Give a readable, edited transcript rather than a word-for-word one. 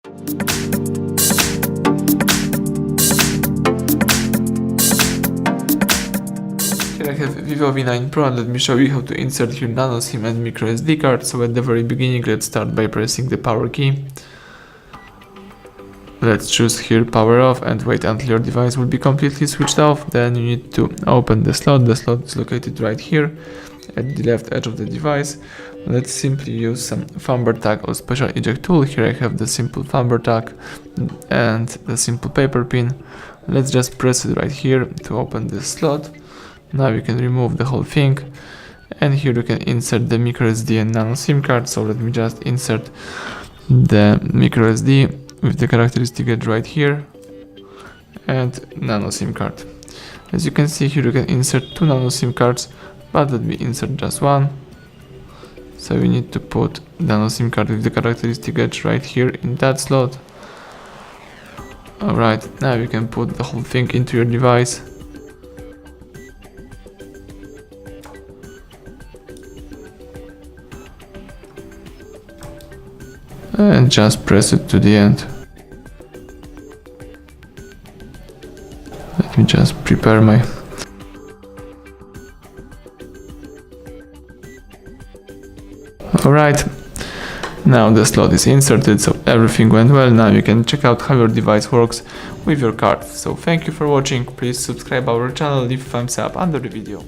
Here I have VIVO V9 Pro, and let me show you how to insert here Nano SIM and micro SD card. So at the very beginning, let's start by pressing the power key. Let's choose here power off and wait until your device will be completely switched off. Then you need to open the slot. The slot is located right here at the left edge of the device. Let's simply use some thumber tag or special eject tool. Here I have the simple thumber tag and the simple paper pin. Let's just press it right here to open this slot. Now you can remove the whole thing, and here you can insert the micro SD and Nano SIM card. So let me just insert the micro SD with the characteristic edge right here and Nano SIM card. As you can see here, you can insert two Nano SIM cards, but let me insert just one. So we need to put Nano SIM card with the characteristic edge right here in that slot. Alright, now you can put the whole thing into your device. And just press it to the end. Let me just prepare my... Alright, now the slot is inserted, so everything went well. Now you can check out how your device works with your card. So thank you for watching, please subscribe our channel, leave thumbs up under the video.